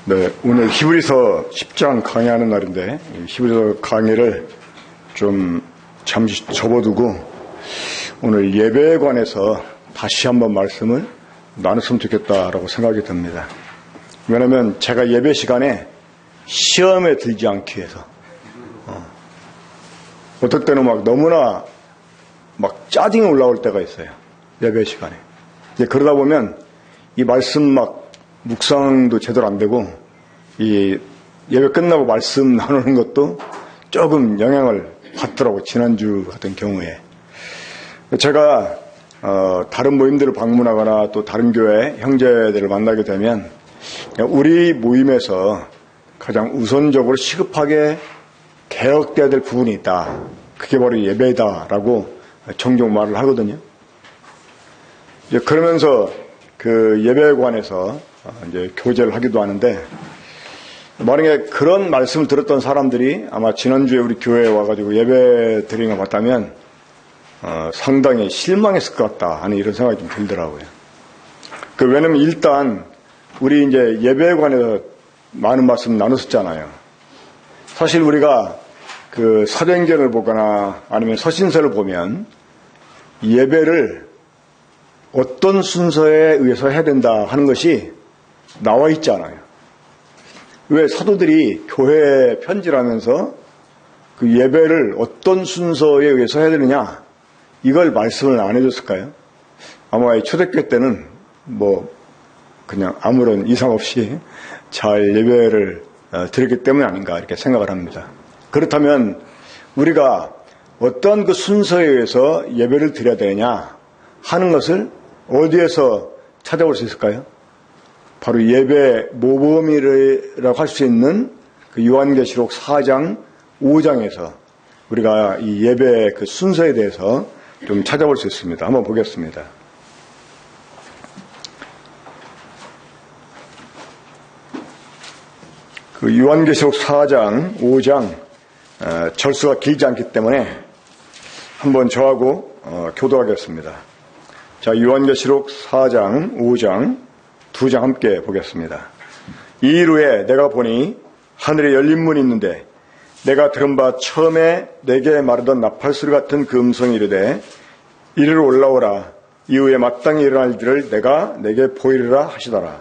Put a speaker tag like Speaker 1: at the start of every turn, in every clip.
Speaker 1: 네, 오늘 히브리서 10장 강의하는 날인데 히브리서 강의를 좀 잠시 접어두고 오늘 예배에 관해서 다시 한번 말씀을 나눴으면 좋겠다라고 생각이 듭니다. 왜냐하면 제가 예배 시간에 시험에 들지 않기 위해서 어떨 때는 막 너무나 막 짜증이 올라올 때가 있어요. 예배 시간에. 그러다 보면 이 말씀 막 묵상도 제대로 안 되고 이 예배 끝나고 말씀 나누는 것도 조금 영향을 받더라고. 지난주 같은 경우에 제가 다른 모임들을 방문하거나 또 다른 교회 형제들을 만나게 되면 우리 모임에서 가장 우선적으로 시급하게 개혁돼야 될 부분이 있다. 그게 바로 예배다라고 종종 말을 하거든요. 그러면서 그 예배에 관해서 이제 교제를 하기도 하는데, 만약에 그런 말씀을 들었던 사람들이 아마 지난주에 우리 교회에 와가지고 예배 드리는 거 봤다면 상당히 실망했을 것 같다 하는 이런 생각이 좀 들더라고요. 왜냐면 일단 우리 이제 예배에 관해서 많은 말씀 나눴었잖아요. 사실 우리가 그 사도행전을 보거나 아니면 서신서를 보면 예배를 어떤 순서에 의해서 해야 된다 하는 것이 나와 있잖아요. 왜 사도들이 교회에 편지를 하면서 그 예배를 어떤 순서에 의해서 해야 되느냐, 이걸 말씀을 안 해줬을까요? 아마 초대교회 때는 그냥 아무런 이상 없이 잘 예배를 드렸기 때문이 아닌가 이렇게 생각을 합니다. 그렇다면 우리가 어떤 그 순서에 의해서 예배를 드려야 되느냐 하는 것을 어디에서 찾아볼 수 있을까요? 바로 예배 모범이라고 할 수 있는 그 요한계시록 4장, 5장에서 우리가 이 예배 그 순서에 대해서 좀 찾아볼 수 있습니다. 한번 보겠습니다. 그 요한계시록 4장, 5장 절수가 길지 않기 때문에 한번 저하고 교도하겠습니다. 자, 요한계시록 4장, 5장 두 장 함께 보겠습니다. 이 일 후에 내가 보니 하늘에 열린 문이 있는데 내가 들은 바 처음에 내게 말하던 나팔소리 같은 그 음성이 이르되 이리로 올라오라. 이후에 마땅히 일어날 일을 내가 내게 보이리라 하시더라.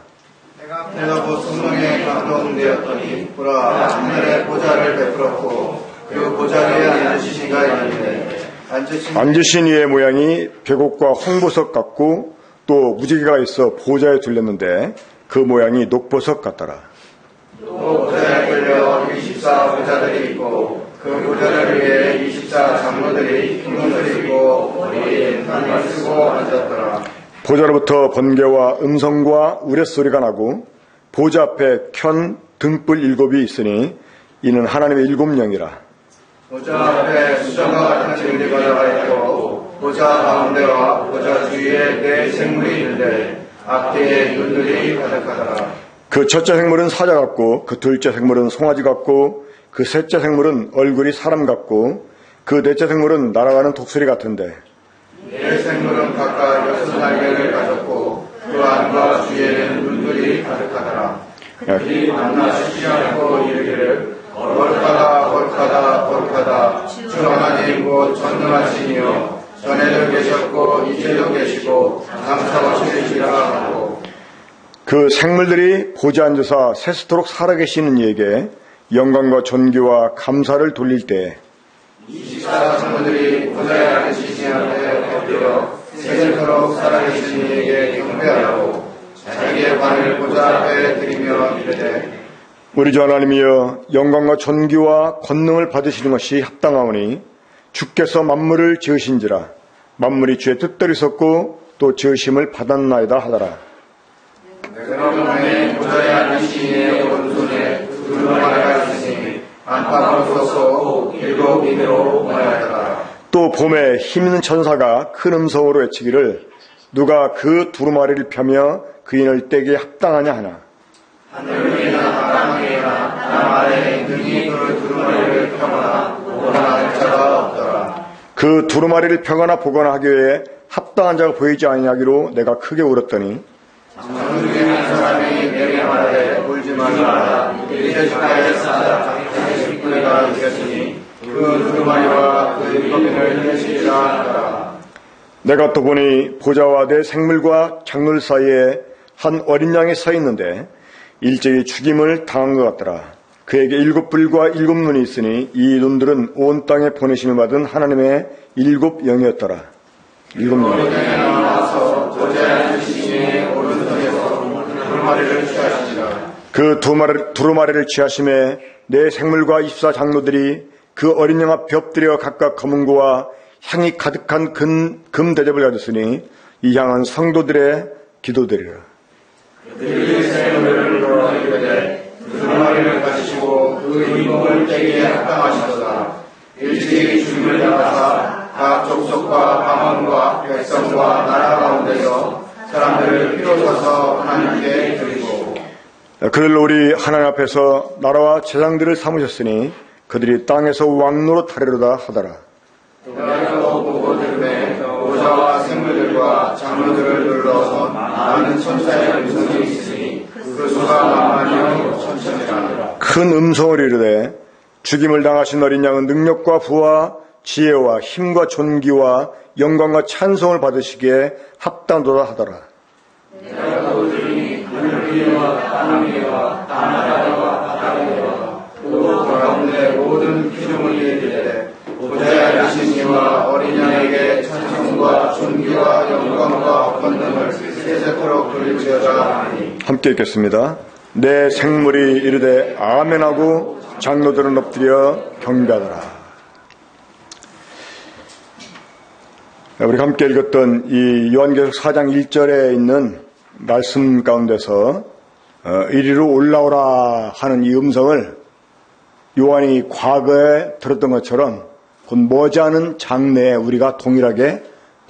Speaker 2: 내가 곧 성령에 감동되었더니 보라, 하늘에 보좌를 베풀었고 그 보좌 위에 앉으신 이가 있는데
Speaker 1: 앉으신 이의 모양이 벽옥과 홍보석 같고 또 무지개가 있어 보좌에 둘렸는데 그 모양이 녹보석 같더라.
Speaker 2: 또 보좌에 끌려 24 보좌들이 있고 그 보좌를 위해 24 장로들이 기둥을 들고 머리에 단을 쓰고 앉았더라.
Speaker 1: 보좌로부터 번개와 음성과 우레소리가 나고 보좌 앞에 켠 등불 7이 있으니 이는 하나님의 7영이라.
Speaker 2: 보좌 앞에 수정과 같은 진리가 나가 있고 보좌 가운데와 보좌 주위에 네 생물이 있는데 앞뒤에 눈들이 가득하더라.
Speaker 1: 그 첫째 생물은 사자 같고 그 둘째 생물은 송아지 같고 그 셋째 생물은 얼굴이 사람 같고 그 넷째 생물은 날아가는 독수리 같은데
Speaker 2: 네 생물은 각각 6날개를 가졌고 그 안과 주위에는 눈들이 가득하더라. 그들이 만나 쉬지 않고 이르기를 거룩하다 거룩하다 거룩하다 주 하나님 곧 전능하시니요 전에도 계셨고 이제도 계시고 장차 오시리라 하고
Speaker 1: 그 생물들이 보좌 앉아서 세스토록 살아계시는 이에게 영광과 존귀와 감사를 돌릴 때에
Speaker 2: 24 생물들이 보좌에 앉으신 이한테 엎드려 세세토록 살아계신 이에게 경배하고 자기의 관을 보좌 앞에 드리며 이르되
Speaker 1: 우리 주 하나님이여 영광과 존귀와 권능을 받으시는 것이 합당하오니 주께서 만물을 지으신지라 만물이 주의 뜻대로 있었고 또 지으심을 받았나이다 하더라.
Speaker 2: 그러므로 보좌에 앉으신 이의 오른손에 두 마리가 있으니 안팎으로 솟고 7 인으로 모양하더라.
Speaker 1: 또 봄에 힘있는 천사가 큰 음성으로 외치기를 누가 그 두루마리를 펴며 그 인을 떼기에 합당하냐 하나.
Speaker 2: 하늘 위나 땅 위나 땅 아래에 능히 그 두루마리를 펴거나 보거나 할 자가 없더라.
Speaker 1: 그 두루마리를 펴거나 보거나 하기 위해 합당한 자가 보이지 아니하기로 내가 크게 울었더니
Speaker 2: 장로중에 한 사람이 내게 말하되 울지 말라. 이제 주가에 싸다 자기 식구가 이겼으니 그 두루마리와 그 일곱인을 해시리라 하더라.
Speaker 1: 내가 또 보니 보좌와 내 생물과 장로 사이에 한 어린 양이 서 있는데 일제히 죽임을 당한 것 같더라. 그에게 7뿔과 7눈이 있으니 이 눈들은 온 땅에 보내심을 받은 하나님의 7영이었더라. 7명.
Speaker 2: 나와서 보좌에 앉으시니 오른손에서 두루마리를 취하시니라.
Speaker 1: 그 두루마리를 취하심에 내 생물과 24장로들이 그 어린 양 앞에 엎드려 각각 검은 고와 향이 가득한 금 대접을 가졌으니 이 향은 성도들의 기도들이라.
Speaker 2: 그들이 생물을 돌아가기에 두루마리를 가지시고 그 인공을 떼기에 합당하시도다. 일찍이 죽임을 당하사 각 족속과 방언과 백성과 나라 가운데서 사람들을 피로서서 하나님께 드리고
Speaker 1: 그들로 우리 하나님 앞에서 나라와 재상들을 삼으셨으니 그들이 땅에서 왕노릇 하리로다 하더라.
Speaker 2: 내가 보고 들음에 보좌와 생물들과 장로들을 눌러서 많은 천사의 음성이 있으니 그 수가 만만이요 천천이라.
Speaker 1: 큰 음성을 이르되 죽임을 당하신 어린 양은 능력과 부와 지혜와 힘과 존귀와 영광과 찬송을 받으시기에 합당도다 하더라.
Speaker 2: 내가 또 들으니 하늘 위와 땅 위와 땅 아래와 바다 위와 그 가운데 모든 피조물이 이르되 보좌에 앉으신 이와 어린 양에게 찬송과 존귀와 영광과 권능을 세세토록 돌릴지어다 하니.
Speaker 1: 함께 읽겠습니다. 내 생물이 이르되 아멘하고 장로들은 엎드려 경배하더라. 우리가 함께 읽었던 이 요한계시록 4장 1절에 있는 말씀 가운데서 이리로 올라오라 하는 이 음성을 요한이 과거에 들었던 것처럼 곧 머지않은 장래에 우리가 동일하게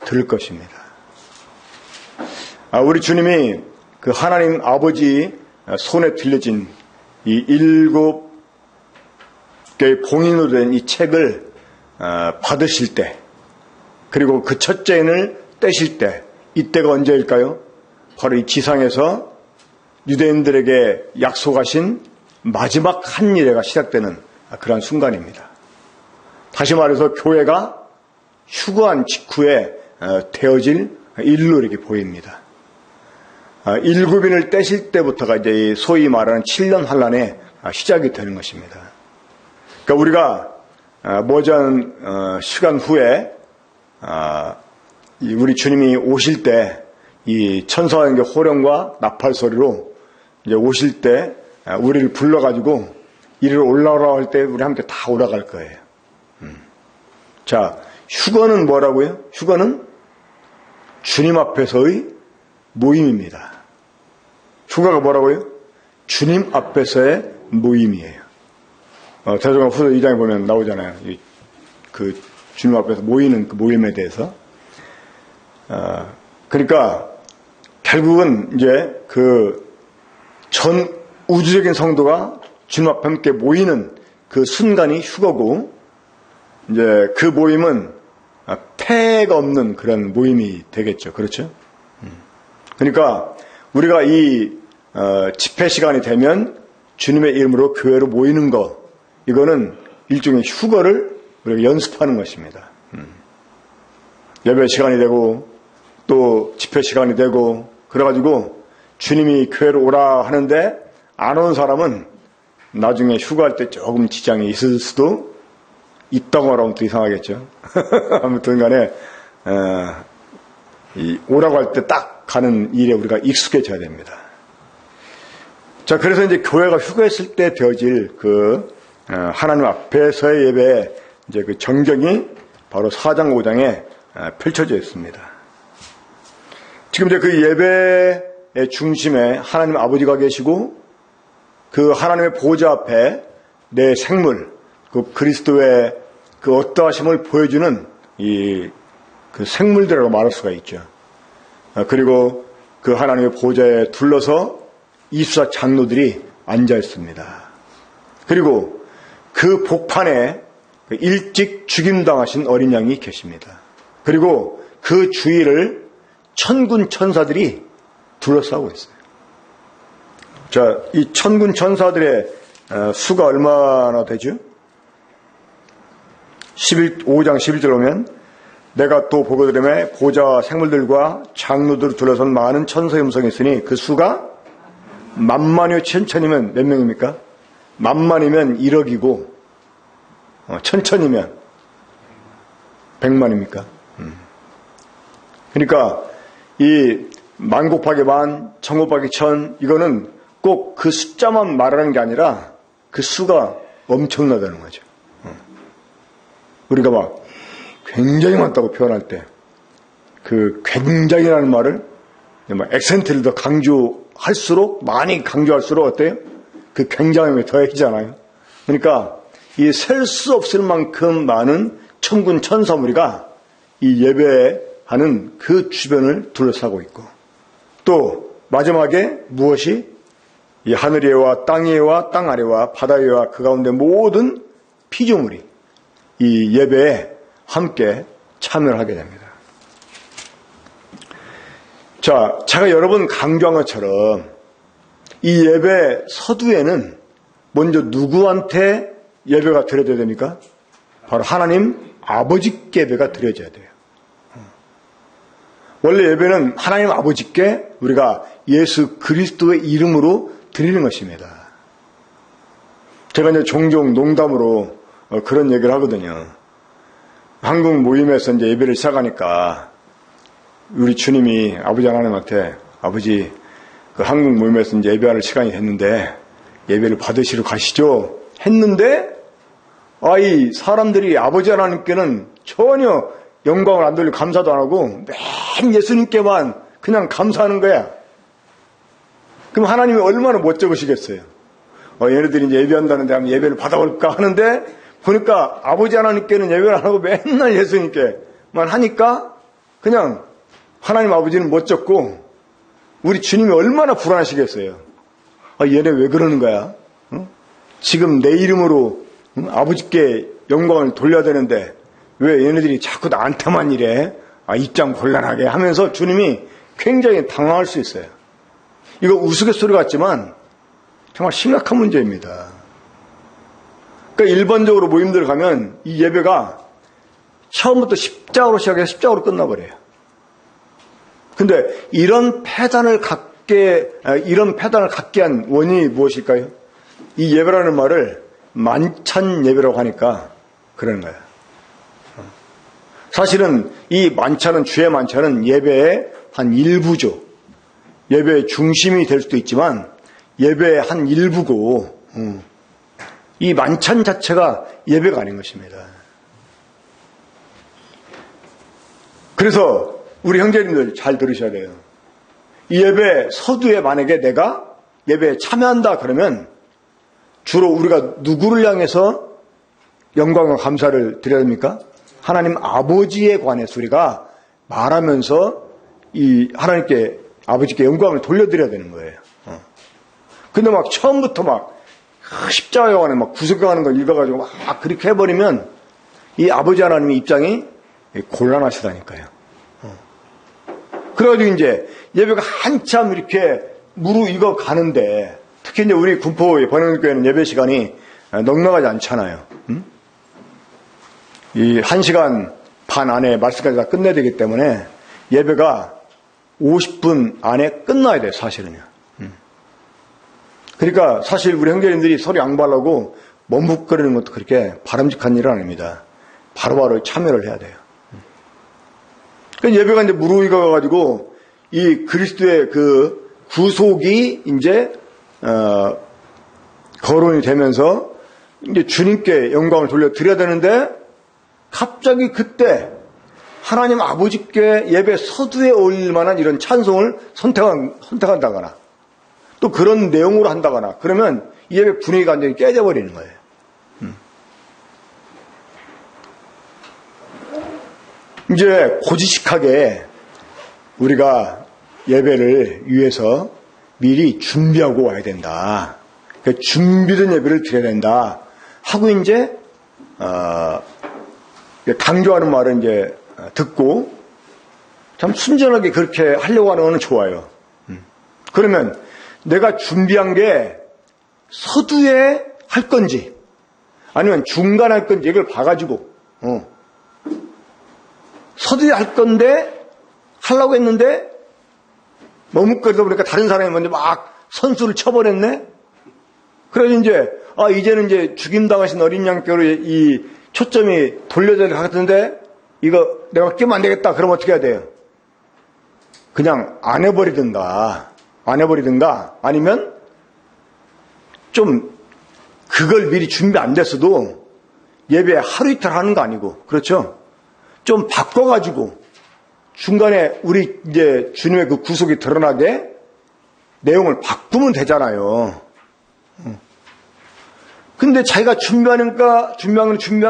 Speaker 1: 들을 것입니다. 우리 주님이 그 하나님 아버지 손에 들려진 이 7개의 봉인으로 된 이 책을 받으실 때, 그리고 그 첫째 인을 떼실 때, 이때가 언제일까요? 바로 이 지상에서 유대인들에게 약속하신 마지막 한 일회가 시작되는 그런 순간입니다. 다시 말해서 교회가 휴거한 직후에 되어질 일로 이렇게 보입니다. 7인을 떼실 때부터가 이제 소위 말하는 7년 환란의 시작이 되는 것입니다. 그러니까 우리가 머지않은 시간 후에 우리 주님이 오실 때 이 천사의 호령과 나팔 소리로 이제 오실 때 우리를 불러가지고 이리로 올라오라 할 때 우리 함께 다 올라갈 거예요. 자, 휴거는 뭐라고요? 휴거는 주님 앞에서의 모임입니다. 휴거가 뭐라고요? 주님 앞에서의 모임이에요. 대성경 후서 2장에 보면 나오잖아요. 그 주님 앞에서 모이는 그 모임에 대해서. 그러니까 결국은 이제 그 전 우주적인 성도가 주님 앞에 함께 모이는 그 순간이 휴거고, 이제 그 모임은 폐해가 없는 그런 모임이 되겠죠. 그렇죠? 그러니까 우리가 이 집회 시간이 되면 주님의 이름으로 교회로 모이는 거, 이거는 일종의 휴거를 우리가 연습하는 것입니다. 예배 시간이 되고 또 집회 시간이 되고 그래가지고 주님이 교회로 오라 하는데 안 오는 사람은 나중에 휴가할 때 조금 지장이 있을 수도 있다고 말하면 또 이상하겠죠. 아무튼 간에 오라고 할 때 딱 가는 일에 우리가 익숙해져야 됩니다. 자, 그래서 이제 교회가 휴가했을 때 되어질 그 하나님 앞에서의 예배의 이제 그 정경이 바로 4장 5장에 펼쳐져 있습니다. 지금 이제 그 예배의 중심에 하나님 아버지가 계시고 그 하나님의 보좌 앞에 내 생물, 그 그리스도의 그 어떠하심을 보여주는 이 그 생물들이라고 말할 수가 있죠. 그리고 그 하나님의 보좌에 둘러서 24 장로들이 앉아 있습니다. 그리고 그 복판에 일찍 죽임당하신 어린 양이 계십니다. 그리고 그 주위를 천군 천사들이 둘러싸고 있어요. 자, 이 천군 천사들의 수가 얼마나 되죠? 5장 11절 보면 내가 또 보거든요. 보좌 생물들과 장로들을 둘러선 많은 천사의 음성이 있으니 그 수가 만만이요 천천이면 몇 명입니까? 만만이면 1억이고 천천이면 100만입니까? 그러니까 이 만 곱하기 만, 천 곱하기 천 이거는 꼭 그 숫자만 말하는 게 아니라 그 수가 엄청나다는 거죠. 우리가 막 굉장히 많다고 표현할 때 그 굉장히라는 말을 액센트를 더 강조할수록 많이 강조할수록 어때요? 그 굉장함이 더해지잖아요. 그러니까 이 셀 수 없을 만큼 많은 천군 천사 무리가 이 예배하는 그 주변을 둘러싸고 있고 또 마지막에 무엇이 이 하늘 위와 땅 위와 땅 아래와 바다 위와 그 가운데 모든 피조물이 이 예배에 함께 참여를 하게 됩니다. 자, 제가 여러 번 강조한 것처럼 이 예배 서두에는 먼저 누구한테 예배가 드려져야 됩니까? 바로 하나님 아버지께 예배가 드려져야 돼요. 원래 예배는 하나님 아버지께 우리가 예수 그리스도의 이름으로 드리는 것입니다. 제가 이제 종종 농담으로 그런 얘기를 하거든요. 한국 모임에서 이제 예배를 시작하니까 우리 주님이 아버지 하나님한테 아버지 그 한국 모임에서 이제 예배할 시간이 됐는데 예배를 받으시러 가시죠 했는데 이 사람들이 아버지 하나님께는 전혀 영광을 안 돌리고 감사도 안 하고 맨 예수님께만 그냥 감사하는 거야. 그럼 하나님이 얼마나 못 적으시겠어요? 얘네들이 이제 예배한다는데 하면 예배를 받아볼까 하는데 보니까 아버지 하나님께는 예배를 안 하고 맨날 예수님께만 하니까 그냥 하나님 아버지는 못 적고 우리 주님이 얼마나 불안하시겠어요? 얘네 왜 그러는 거야? 지금 내 이름으로 아버지께 영광을 돌려야 되는데 왜 얘네들이 자꾸 나한테만 이래? 입장 곤란하게 하면서 주님이 굉장히 당황할 수 있어요. 이거 우스갯소리 같지만 정말 심각한 문제입니다. 그러니까 일반적으로 모임들 가면 이 예배가 처음부터 십자가로 시작해서 십자가로 끝나버려요. 근데 이런 패단을 갖게 한 원인이 무엇일까요? 이 예배라는 말을 만찬 예배라고 하니까 그러는 거예요. 사실은 이 만찬은 주의 만찬은 예배의 한 일부죠. 예배의 중심이 될 수도 있지만 예배의 한 일부고 이 만찬 자체가 예배가 아닌 것입니다. 그래서 우리 형제님들 잘 들으셔야 돼요. 이 예배 서두에 만약에 내가 예배에 참여한다 그러면 주로 우리가 누구를 향해서 영광과 감사를 드려야 됩니까? 하나님 아버지에 관해서 우리가 말하면서 이 하나님께 아버지께 영광을 돌려드려야 되는 거예요. 근데 막 처음부터 막 십자가에 관해 막 구속하는 걸 읽어가지고 막 그렇게 해버리면 이 아버지 하나님의 입장이 곤란하시다니까요. 그래가지고 이제 예배가 한참 이렇게 무르익어 가는데 특히 이제 우리 군포 번영교회는 예배 시간이 넉넉하지 않잖아요. 이 1시간 반 안에 말씀까지 다 끝내야 되기 때문에 예배가 50분 안에 끝나야 돼요, 사실은요. 그러니까 사실 우리 형제님들이 서로 양보하려고 머뭇거리는 것도 그렇게 바람직한 일은 아닙니다. 바로바로 참여를 해야 돼요. 그러니까 예배가 이제 무르익어 가지고 이 그리스도의 그 구속이 이제 거론이 되면서 이제 주님께 영광을 돌려드려야 되는데 갑자기 그때 하나님 아버지께 예배 서두에 올릴 만한 이런 찬송을 선택한다거나 또 그런 내용으로 한다거나 그러면 이 예배 분위기가 완전히 깨져버리는 거예요. 이제 고지식하게 우리가 예배를 위해서 미리 준비하고 와야 된다. 그러니까 준비된 예배를 드려야 된다. 하고 이제 강조하는 말을 이제 듣고 참 순전하게 그렇게 하려고 하는 건 좋아요. 그러면 내가 준비한 게 서두에 할 건지 아니면 중간에 할 건지 이걸 봐가지고 서두에 할 건데 하려고 했는데 머뭇거리다 보니까 다른 사람이 먼저 막 선수를 쳐버렸네. 그래서 이제는 이제 죽임당하신 어린 양뼈로 이 초점이 돌려져 가는데 이거 내가 끼면 안 되겠다. 그럼 어떻게 해야 돼요? 그냥 안 해버리든가 아니면 좀 그걸 미리 준비 안 됐어도 예배 하루 이틀 하는 거 아니고 그렇죠? 좀 바꿔가지고 중간에 우리 이제 주님의 그 구속이 드러나게 내용을 바꾸면 되잖아요. 근데 자기가 준비한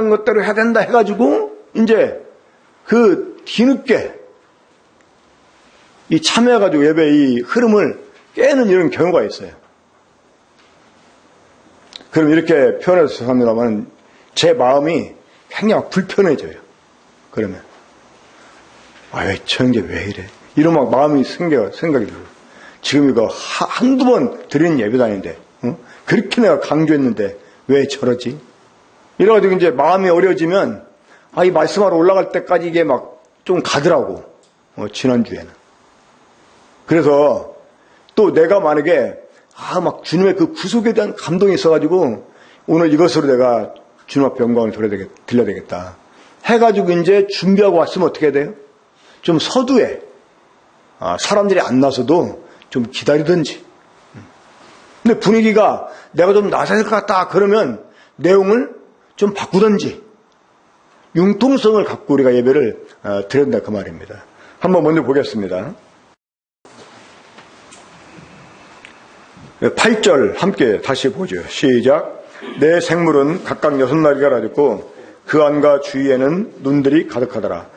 Speaker 1: 것대로 해야 된다 해가지고 이제 그 뒤늦게 이 참여해가지고 예배 이 흐름을 깨는 이런 경우가 있어요. 그럼 이렇게 표현해서 합니다만 제 마음이 굉장히 불편해져요. 그러면 왜 저런 게 왜 이래? 이런 막 마음이 생각이 들어요. 지금 이거 한두 번 드리는 예배도 아닌데 그렇게 내가 강조했는데 왜 저러지? 이래가지고 이제 마음이 어려워지면 이 말씀하러 올라갈 때까지 이게 막 좀 가더라고. 지난주에는. 그래서 또 내가 만약에 막 주님의 그 구속에 대한 감동이 있어가지고 오늘 이것으로 내가 주님 앞에 영광을 드려야 되겠다 해가지고 이제 준비하고 왔으면 어떻게 해야 돼요? 좀 서두에 사람들이 안 나서도 좀 기다리든지. 근데 분위기가 내가 좀 나서야 될 것 같다 그러면 내용을 좀 바꾸든지 융통성을 갖고 우리가 예배를 드려야 된다 그 말입니다. 한번 먼저 보겠습니다. 8절 함께 다시 보죠. 시작. 내 생물은 각각 6마리가 가졌고 그 안과 주위에는 눈들이 가득하더라.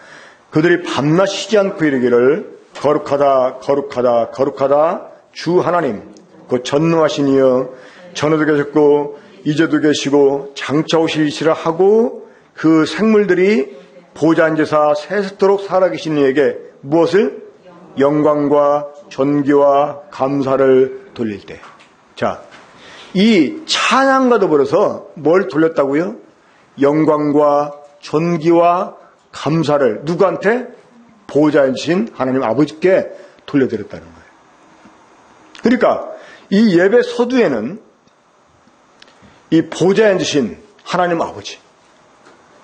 Speaker 1: 그들이 밤낮 쉬지 않고 이르기를 거룩하다 거룩하다 거룩하다 주 하나님 그 전능하신 이여 전에도 계셨고 이제도 계시고 장차 오시리시라 하고 그 생물들이 보좌 앉으사 세세토록 살아계신 이에게 무엇을? 영광과 존귀와 감사를 돌릴 때. 자, 이 찬양과 더불어서 뭘 돌렸다고요? 영광과 존귀와 감사를 누구한테? 보좌에 앉으신 하나님 아버지께 돌려드렸다는 거예요. 그러니까 이 예배 서두에는 이 보좌에 앉으신 하나님 아버지,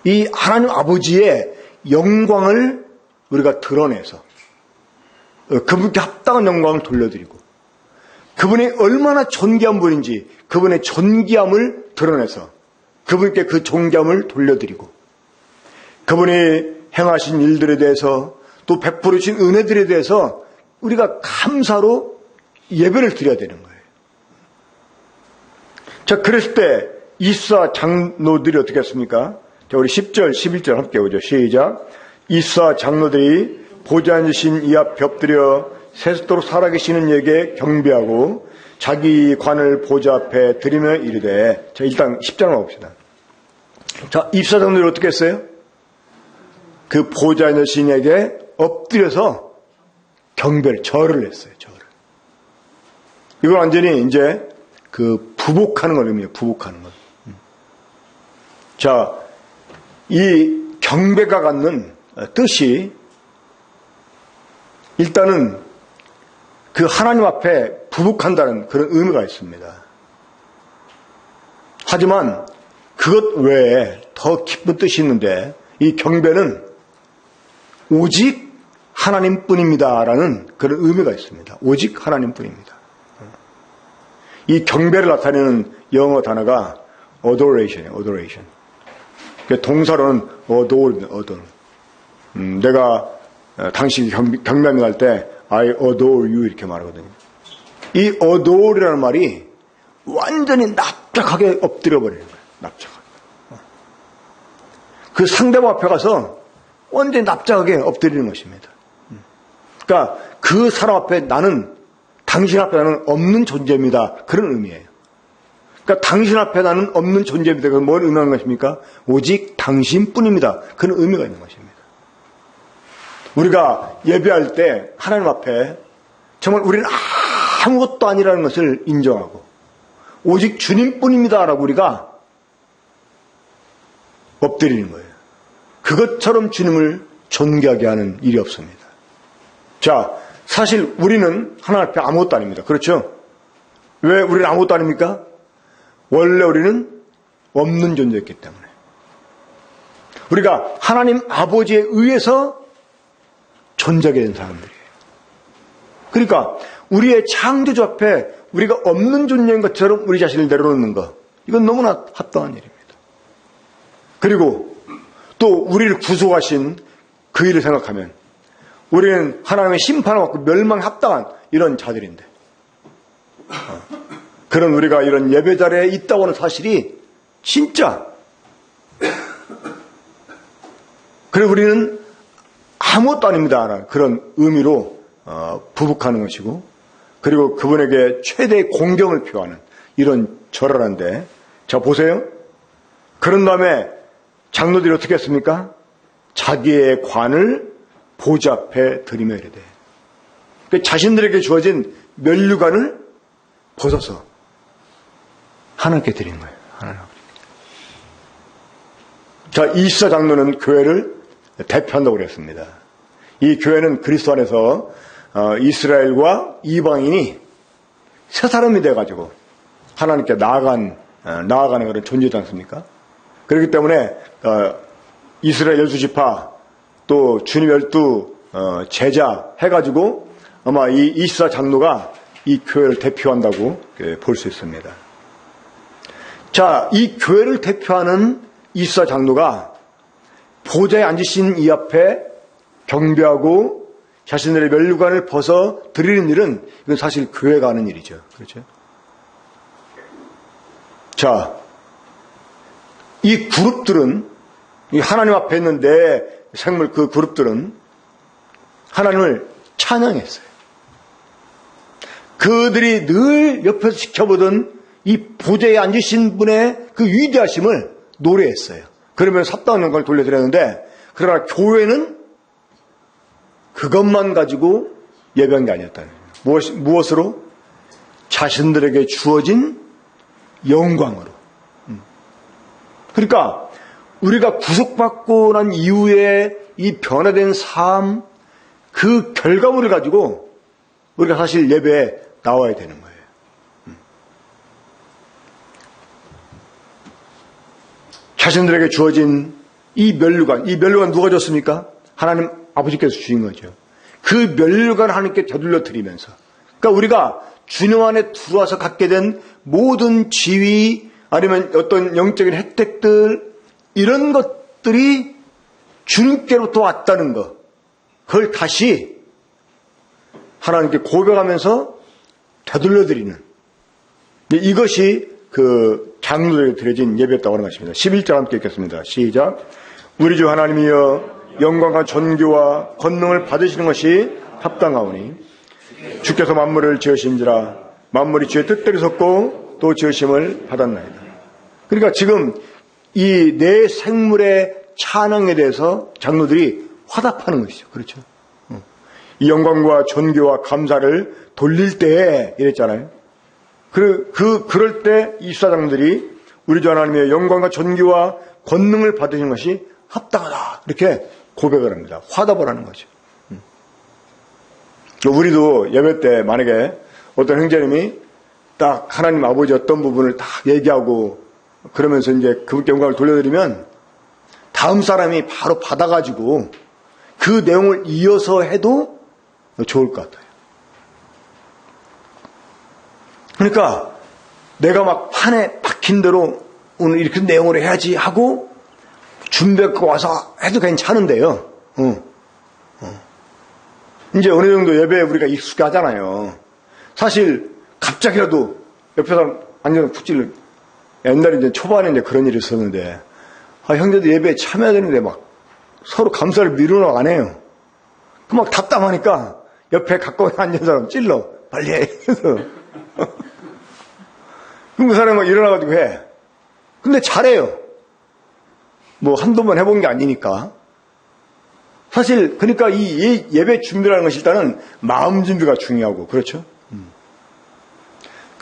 Speaker 1: 이 하나님 아버지의 영광을 우리가 드러내서 그분께 합당한 영광을 돌려드리고 그분이 얼마나 존귀한 분인지 그분의 존귀함을 드러내서 그분께 그 존귀함을 돌려드리고 그분이 행하신 일들에 대해서 또 베풀어 주신 은혜들에 대해서 우리가 감사로 예배를 드려야 되는 거예요. 자, 그랬을 때 이사 장로들이 어떻게 했습니까? 자, 우리 10절, 11절 함께 보죠. 시작. 이사 장로들이 보좌 앉으신 이 앞에 엎드려 세세토록 살아계시는 이에게 경배하고 자기 관을 보좌 앞에 드리며 이르되. 자, 일단 10절만 봅시다. 자, 이사 장로들이 어떻게 했어요? 그 보좌 앉으신 이에게 엎드려서 경배를, 절을 했어요. 절을. 이건 완전히 이제 그 부복하는 걸 의미해요. 부복하는 것. 자, 이 경배가 갖는 뜻이 일단은 그 하나님 앞에 부복한다는 그런 의미가 있습니다. 하지만 그것 외에 더 깊은 뜻이 있는데 이 경배는 오직 하나님뿐입니다라는 그런 의미가 있습니다. 오직 하나님뿐입니다. 이 경배를 나타내는 영어 단어가 adoration이에요. adoration. 동사로는 adore. 내가 당신이 경배하며 할 때 I adore you 이렇게 말하거든요. 이 adore이라는 말이 완전히 납작하게 엎드려 버리는 거예요. 납작하게. 그 상대방 앞에 가서 완전히 납작하게 엎드리는 것입니다. 그러니까 그 사람 앞에 당신 앞에 나는 없는 존재입니다. 그런 의미예요. 그러니까 당신 앞에 나는 없는 존재입니다. 그건 뭘 의미하는 것입니까? 오직 당신뿐입니다. 그런 의미가 있는 것입니다. 우리가 예배할 때 하나님 앞에 정말 우리는 아무것도 아니라는 것을 인정하고 오직 주님뿐입니다라고 우리가 엎드리는 거예요. 그것처럼 주님을 존귀하게 하는 일이 없습니다. 자, 사실 우리는 하나님 앞에 아무것도 아닙니다. 그렇죠? 왜 우리는 아무것도 아닙니까? 원래 우리는 없는 존재였기 때문에. 우리가 하나님 아버지에 의해서 존재하게 된 사람들이에요. 그러니까 우리의 창조주 앞에 우리가 없는 존재인 것처럼 우리 자신을 내려놓는 것, 이건 너무나 합당한 일입니다. 그리고 또 우리를 구속하신 그 일을 생각하면 우리는 하나님의 심판을 받고 멸망에 합당한 이런 자들인데, 그런 우리가 이런 예배 자리에 있다고 하는 사실이 진짜, 그리고 우리는 아무것도 아닙니다. 그런 의미로 부복하는 것이고, 그리고 그분에게 최대의 공경을 표하는 이런 절하는데, 자 보세요. 그런 다음에 장로들이 어떻게 했습니까? 자기의 관을 보좌 앞에 들이며 이르되, 자신들에게 주어진 면류관을 벗어서 하나님께 드린 거예요. 하나님 아버지. 자, 이시사 장로는 교회를 대표한다고 그랬습니다. 이 교회는 그리스도 안에서 이스라엘과 이방인이 새 사람이 돼가지고 하나님께 나아가는 그런 존재지 않습니까? 그렇기 때문에 이스라엘 12지파 또 주님 12 제자 해가지고 아마 이 이시사 장로가 이 교회를 대표한다고 볼 수 있습니다. 자, 이 교회를 대표하는 이시사 장로가 보좌에 앉으신 이 앞에 경배하고 자신들의 면류관을 벗어 드리는 일은 이건 사실 교회가 하는 일이죠. 그렇죠? 자, 이 그룹들은, 이 하나님 앞에 있는 내 생물 그 그룹들은 하나님을 찬양했어요. 그들이 늘 옆에서 지켜보던 이 보좌에 앉으신 분의 그 위대하심을 노래했어요. 그러면서 합당한 영광을 돌려드렸는데, 그러나 교회는 그것만 가지고 예배한 게 아니었다는 거예요. 무엇으로? 자신들에게 주어진 영광으로. 그러니까 우리가 구속받고 난 이후에 이 변화된 삶, 그 결과물을 가지고 우리가 사실 예배에 나와야 되는 거예요. 자신들에게 주어진 이 면류관 누가 줬습니까? 하나님 아버지께서 주신 거죠. 그 면류관 하나님께 되돌려 드리면서, 그러니까 우리가 주님 안에 들어와서 갖게 된 모든 지위, 아니면 어떤 영적인 혜택들, 이런 것들이 주님께로부터 왔다는 것, 그걸 다시 하나님께 고백하면서 되돌려 드리는, 이것이 그 장로들에게 드려진 예배였다고 하는 것입니다. 11절 함께 읽겠습니다. 시작. 우리 주 하나님이여, 영광과 존귀와 권능을 받으시는 것이 합당하오니 주께서 만물을 지으신지라 만물이 주의 뜻대로 섰고 또 지으심을 받았나이다. 그러니까 지금 이 내 생물의 찬양에 대해서 장로들이 화답하는 것이죠. 그렇죠? 이 영광과 존귀와 감사를 돌릴 때에 이랬잖아요. 그럴 때 이 수사장들이 우리 주 하나님의 영광과 존귀와 권능을 받으시는 것이 합당하다, 이렇게 고백을 합니다. 화답을 하는 거죠. 우리도 예배 때 만약에 어떤 형제님이 딱 하나님 아버지 어떤 부분을 딱 얘기하고 그러면서 이제 그분께 영광을 돌려드리면 다음 사람이 바로 받아가지고 그 내용을 이어서 해도 좋을 것 같아요. 그러니까 내가 막 판에 박힌 대로 오늘 이렇게 내용으로 해야지 하고 준비하고 와서 해도 괜찮은데요. 이제 어느 정도 예배에 우리가 익숙해 하잖아요. 사실 갑자기라도 옆에서 앉아서 푹 찔러. 옛날에 이제 초반에 이제 그런 일이 있었는데, 형제들 예배에 참여해야 되는데 막 서로 감사를 미루려고 안 해요. 그 막 답답하니까 옆에 가까이 앉은 사람 찔러. 빨리 해. 그래서. 그럼 그 사람이 막 일어나가지고 해. 근데 잘해요. 뭐 한두 번 해본 게 아니니까. 사실 그러니까 이 예배 준비라는 것이 일단은 마음 준비가 중요하고, 그렇죠?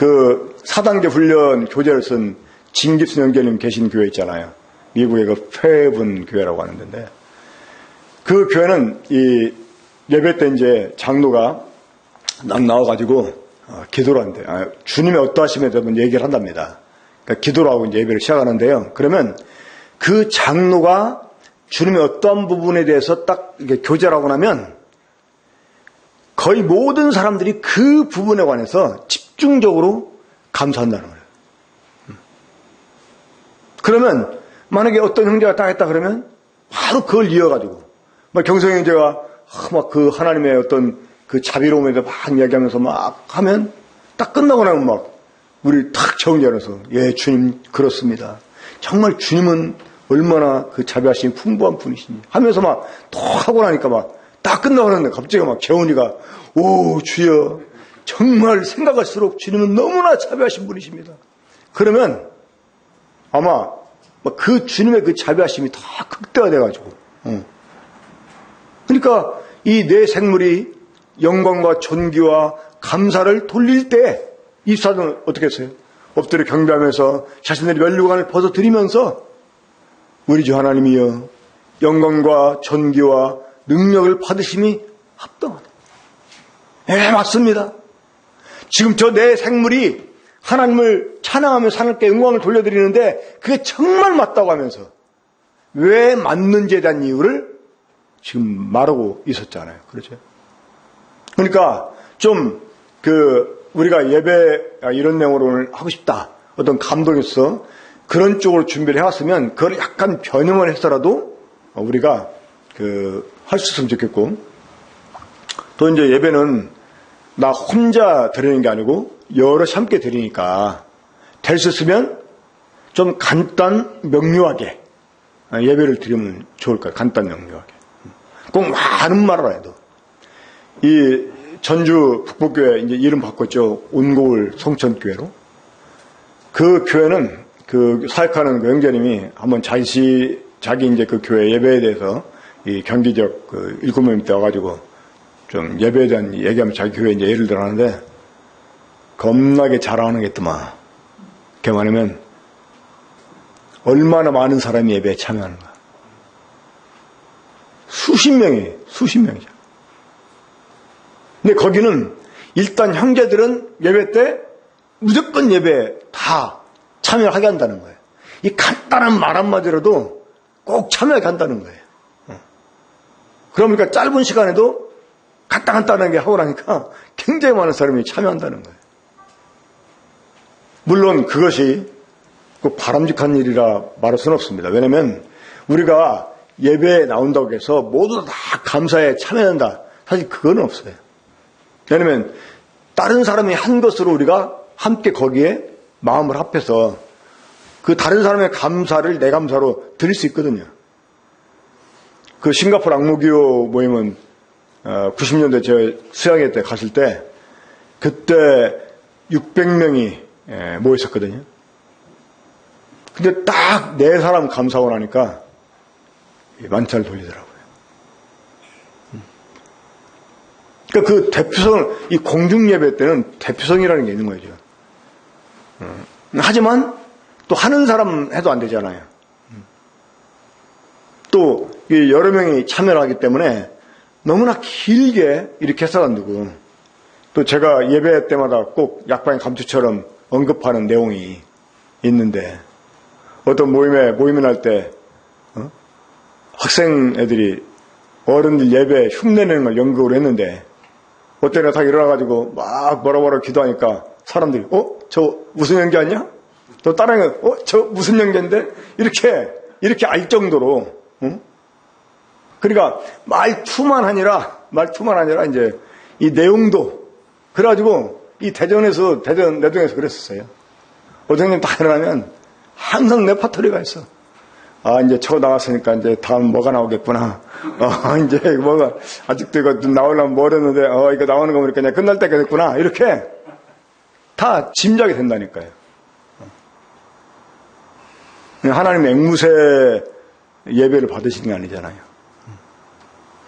Speaker 1: 그 4단계 훈련 교재를 쓴 진깁슨 형제님 계신 교회 있잖아요. 미국의 그 페븐 교회라고 하는 데인데, 그 교회는 이 예배 때 이제 장로가 나와가지고 기도를 한대. 주님의 어떠하심에 대해서 얘기를 한답니다. 그러니까 기도를 하고 이제 예배를 시작하는데요. 그러면 그 장로가 주님의 어떠한 부분에 대해서 딱 이렇게 교제를 하고 나면 거의 모든 사람들이 그 부분에 관해서 집중적으로 감사한다는 거예요. 그러면 만약에 어떤 형제가 딱 했다 그러면 바로 그걸 이어가지고 막 경성 형제가 막 그 하나님의 어떤 그 자비로움에 대해서 막 이야기하면서 막 하면 딱 끝나고 나면 막 우리 탁 정리하면서 예 주님 그렇습니다. 정말 주님은 얼마나 그 자비하심이 풍부한 분이시니 하면서 막 톡 하고 나니까 막 딱 끝나고 나는데 갑자기 막 재훈이가 오 주여 정말 생각할수록 주님은 너무나 자비하신 분이십니다. 그러면 아마 막 그 주님의 그 자비하심이 다 극대화돼가지고 그러니까 이 내 생물이 영광과 존귀와 감사를 돌릴 때 이 사람은 어떻게 했어요? 엎드려 경배하면서 자신들의 면류관을 벗어들이면서 우리 주 하나님이여 영광과 존귀와 능력을 받으심이 합당하다. 예, 맞습니다. 지금 저 내 생물이 하나님을 찬양하며 하나님께 영광을 돌려드리는데 그게 정말 맞다고 하면서 왜 맞는지에 대한 이유를 지금 말하고 있었잖아요. 그렇죠? 그러니까 좀 우리가 예배 이런 내용으로 오늘 하고 싶다. 어떤 감동이 있어. 그런 쪽으로 준비를 해왔으면 그걸 약간 변형을 했더라도 우리가 할 수 있으면 좋겠고 또 이제 예배는 나 혼자 드리는 게 아니고 여럿이 함께 드리니까 될 수 있으면 좀 간단 명료하게 예배를 드리면 좋을 거예요. 간단 명료하게. 꼭 많은 말을 안 해도. 이 전주 북부교회 이제 이름 바꿨죠. 온고울 성천교회로. 그 교회는 그 사역하는 그 형제님이 한번 자기 이제 그 교회 예배에 대해서 이 경기적 그 7명 때 와가지고 좀 예배에 대한 얘기하면 자기 교회 이제 예를 들어 하는데 겁나게 자랑하는 게 있더만. 그게 뭐냐면 얼마나 많은 사람이 예배에 참여하는가. 수십 명이죠. 근데 거기는 일단 형제들은 예배 때 무조건 예배에 다 참여하게 한다는 거예요. 이 간단한 말 한마디라도 꼭 참여하게 한다는 거예요. 그러니까 짧은 시간에도 간단하게 하고 나니까 굉장히 많은 사람이 참여한다는 거예요. 물론 그것이 그 바람직한 일이라 말할 수는 없습니다. 왜냐하면 우리가 예배에 나온다고 해서 모두 다 감사에 참여한다. 사실 그거는 없어요. 왜냐하면 다른 사람이 한 것으로 우리가 함께 거기에 마음을 합해서 그 다른 사람의 감사를 내 감사로 드릴 수 있거든요. 그 싱가포르 악무기호 모임은 90년대 제 수양회 때 갔을 때 그때 600명이 모였었거든요. 근데 딱 4사람 감사하고 나니까 만찬을 돌리더라고요. 그러니까 그 대표성을, 이 공중예배 때는 대표성이라는 게 있는 거죠. 하지만 또 하는 사람 해도 안 되잖아요. 또 여러 명이 참여를 하기 때문에 너무나 길게 이렇게 해서는 안 되고 또 제가 예배 때마다 꼭 약방의 감투처럼 언급하는 내용이 있는데 어떤 모임에 날 때 학생 애들이 어른들 예배 흉내내는 걸 연극으로 했는데 어떤 애가 다 일어나가지고 막 뭐라 기도하니까 사람들이 저 무슨 연기 아니야? 또 다른 애가 저 무슨 연기인데? 이렇게 알 정도로 그러니까 말투만 아니라 이제 이 내용도 그래가지고 이 대전에서 그랬었어요. 어장님 다 일어나면 항상 레파토리가 있어. 이제 저거 나왔으니까 이제 다음 뭐가 나오겠구나. 이제 뭐가 아직도 이거 나오려면 멀었는데 이거 나오는 거 보니까 그냥 끝날 때가 됐구나. 이렇게 다 짐작이 된다니까요. 하나님의 앵무새 예배를 받으시는 게 아니잖아요.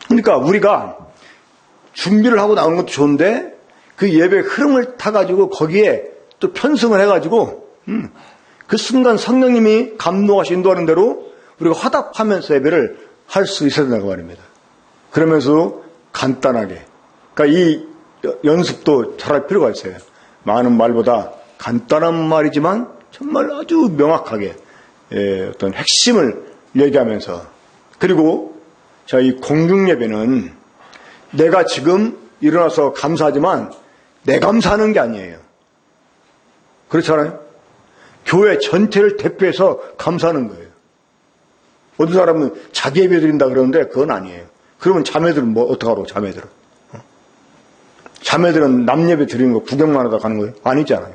Speaker 1: 그러니까 우리가 준비를 하고 나오는 것도 좋은데 그 예배 흐름을 타가지고 거기에 또 편승을 해가지고 그 순간 성령님이 감동하시 인도하는 대로 우리가 화답하면서 예배를 할 수 있어야 된다고 말입니다. 그러면서 간단하게, 그러니까 이 연습도 잘할 필요가 있어요. 많은 말보다 간단한 말이지만 정말 아주 명확하게 어떤 핵심을 얘기하면서, 그리고 이 공중예배는 내가 지금 일어나서 감사하지만 내 감사하는 게 아니에요. 그렇잖아요? 교회 전체를 대표해서 감사하는 거예요. 어떤 사람은 자기 예배 드린다 그러는데 그건 아니에요. 그러면 자매들은 뭐 어떡하라고, 자매들은. 자매들은 남 예배 드리는 거 구경만 하다 가는 거예요? 아니잖아요.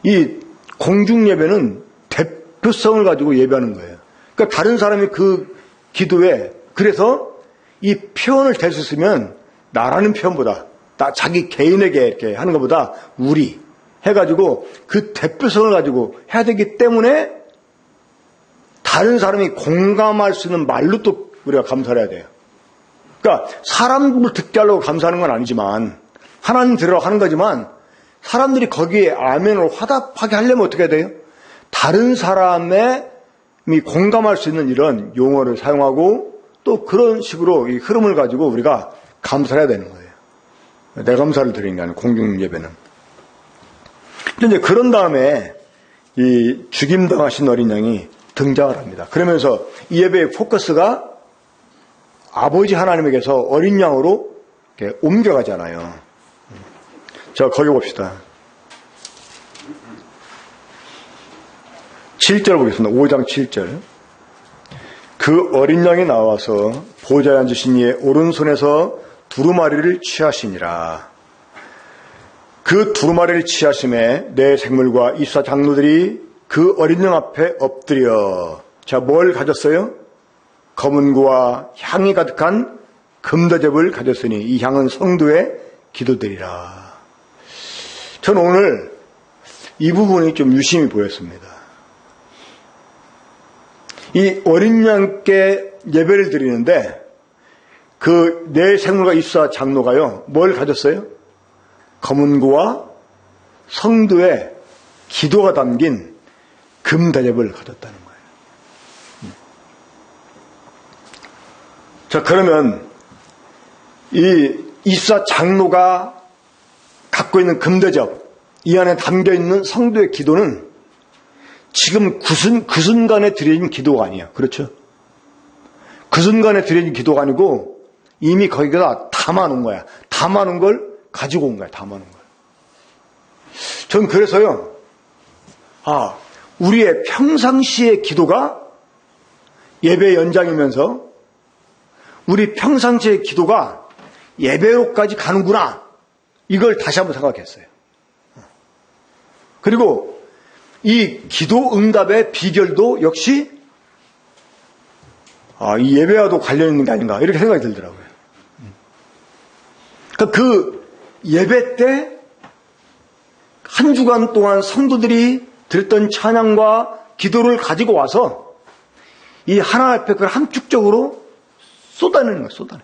Speaker 1: 이 공중예배는 대표성을 가지고 예배하는 거예요. 그러니까 다른 사람이 그 기도에, 그래서 이 표현을 댈 수 있으면 나라는 표현보다, 자기 개인에게 이렇게 하는 것보다 우리 해가지고 그 대표성을 가지고 해야 되기 때문에 다른 사람이 공감할 수 있는 말로 또 우리가 감사를 해야 돼요. 그러니까 사람을 듣게 하려고 감사하는 건 아니지만, 하나님 들으라고 하는 거지만, 사람들이 거기에 아멘을 화답하게 하려면 어떻게 해야 돼요? 다른 사람이 공감할 수 있는 이런 용어를 사용하고 또 그런 식으로 이 흐름을 가지고 우리가 감사를 해야 되는 거예요. 내 감사를 드리는 게 아니고 공중 예배는. 근데 이제 그런 다음에 이 죽임당하신 어린 양이 등장을 합니다. 그러면서 이 예배의 포커스가 아버지 하나님에게서 어린 양으로 이렇게 옮겨가잖아요. 자, 거기 봅시다. 7절 보겠습니다. 5장 7절. 그 어린 양이 나와서 보좌에 앉으신 이의 오른손에서 두루마리를 취하시니라. 그 두루마리를 취하심에 내 생물과 이스라 장로들이 그 어린 양 앞에 엎드려. 자, 뭘 가졌어요? 검은 고와 향이 가득한 금대접을 가졌으니 이 향은 성도의 기도들이라. 저는 오늘 이 부분이 좀 유심히 보였습니다. 이 어린 양께 예배를 드리는데 그 내 생물과 이스라 장로가요, 뭘 가졌어요? 검은 고와 성도의 기도가 담긴 금대접을 가졌다는 거예요. 자, 그러면 이 이스라 장로가 갖고 있는 금대접, 이 안에 담겨 있는 성도의 기도는 지금 그 순간에 드려진 기도가 아니에요. 그렇죠? 그 순간에 드려진 기도가 아니고 이미 거기다 담아놓은 거야. 담아놓은 걸 가지고 온 거야. 담아놓은 걸. 전 그래서요, 우리의 평상시의 기도가 예배 연장이면서 우리 평상시의 기도가 예배로까지 가는구나. 이걸 다시 한번 생각했어요. 그리고 이 기도 응답의 비결도 역시 이 예배와도 관련 있는 게 아닌가 이렇게 생각이 들더라고요. 그러니까 그 예배 때 한 주간 동안 성도들이 드렸던 찬양과 기도를 가지고 와서 이 하나님 앞에 그걸 함축적으로 쏟아내는 거예요. 쏟아내.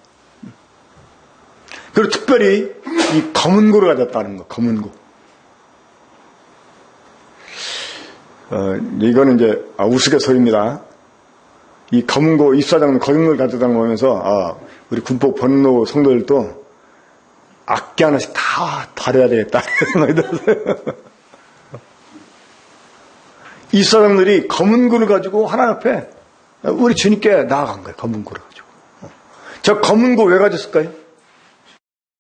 Speaker 1: 그리고 특별히 이 검은 고를 가졌다는 거. 검은 고. 이거는 이제 우스갯소리입니다. 이 검은 고 이사장은 검은 걸 가졌다는 거 보면서 우리 군법 번노 성도들도 악기 하나씩 다 다려야 되겠다 생각이 들었어요. 이사장들이 검은 고를 가지고 하나님 앞에 우리 주님께 나아간 거예요. 검은 고를 가지고. 저 검은 고 왜 가졌을까요?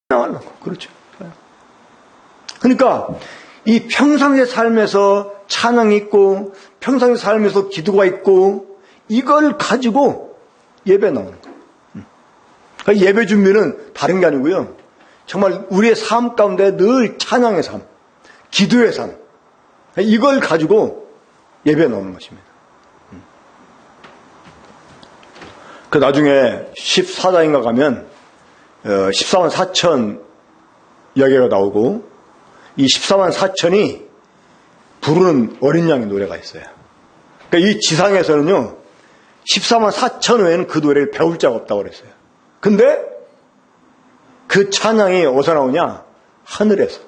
Speaker 1: 나가려고. 그렇죠. 그러니까 이 평상의 삶에서 찬양이 있고 평상의 삶에서 기도가 있고 이걸 가지고 예배 나오는 거예요. 그러니까 예배 준비는 다른 게 아니고요. 정말 우리의 삶 가운데 늘 찬양의 삶, 기도의 삶, 이걸 가지고 예배 나오는 것입니다. 그 나중에 14장인가 가면 14만 4천 여개가 나오고 이 14만 4천이 부르는 어린 양의 노래가 있어요. 그러니까 이 지상에서는요 14만 4천 외에는 그 노래를 배울 자가 없다고 그랬어요. 근데 그 찬양이 어디서 나오냐? 하늘에서.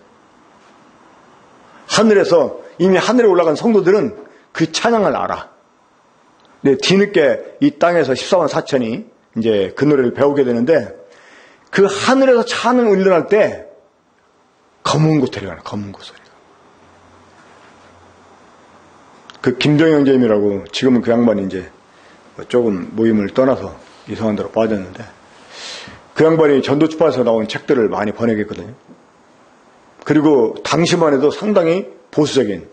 Speaker 1: 하늘에서 이미 하늘에 올라간 성도들은 그 찬양을 알아. 근데 뒤늦게 이 땅에서 14만 4천이 이제 그 노래를 배우게 되는데 그 하늘에서 찬양이 일어날 때 검은 고소리가 나, 검은 고소리가. 그 김정영 형제님이라고 지금은 그 양반이 이제 조금 모임을 떠나서 이상한 데로 빠졌는데 그 양반이 전도출판에서 나온 책들을 많이 번역했거든요. 그리고 당시만 해도 상당히 보수적인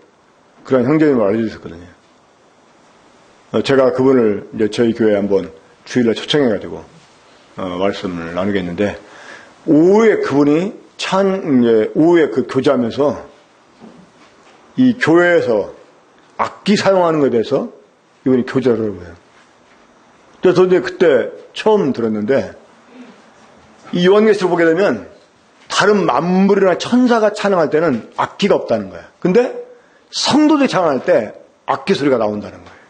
Speaker 1: 그런 형제님을 알려주셨거든요. 제가 그분을 이제 저희 교회에 한번 주일날 초청해가지고 말씀을 나누겠는데 오후에 그분이 오후에 그 교제하면서 이 교회에서 악기 사용하는 것에 대해서 이분이 교제를 해요. 그래서 이제 그때 처음 들었는데 이 요한계시를 보게 되면 다른 만물이나 천사가 찬양할 때는 악기가 없다는 거야. 근데 성도들이 찬양할 때 악기 소리가 나온다는 거예요.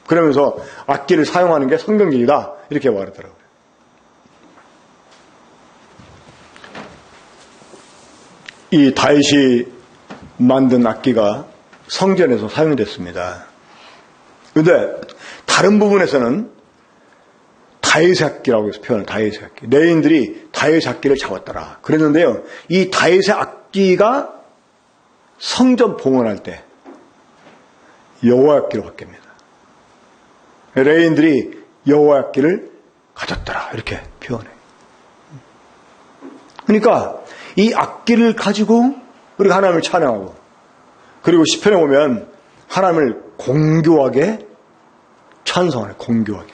Speaker 1: 그러면서 악기를 사용하는 게 성경적이다 이렇게 말하더라고요. 이 다윗이 만든 악기가 성전에서 사용이 됐습니다. 그런데 다른 부분에서는 다윗의 악기라고 해서 표현을 다윗의 악기. 레위인들이 다윗의 악기를 잡았더라. 그랬는데요. 이 다윗의 악기가 성전 봉헌할 때 여호와 악기로 바뀝니다. 레위인들이 여호와 악기를 가졌더라. 이렇게 표현해요. 그러니까 이 악기를 가지고 우리가 하나님을 찬양하고 그리고 시편에 보면 하나님을 공교하게 찬송하네. 공교하게.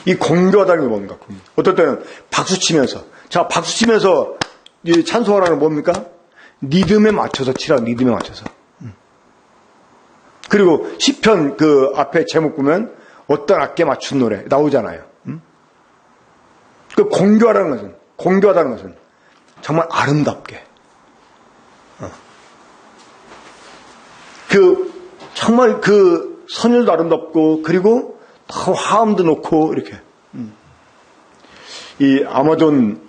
Speaker 1: 이 공교하다는 게 뭡니까? 어떨 때는 박수치면서 박수치면서 이 찬송하라는 건 뭡니까? 리듬에 맞춰서 치라. 리듬에 맞춰서. 그리고 시편 그 앞에 제목 보면 어떤 악기에 맞춘 노래 나오잖아요. 그 공교하다는 것은 정말 아름답게 정말 그 선율도 아름답고 그리고 화음도 놓고 이렇게 이 아마존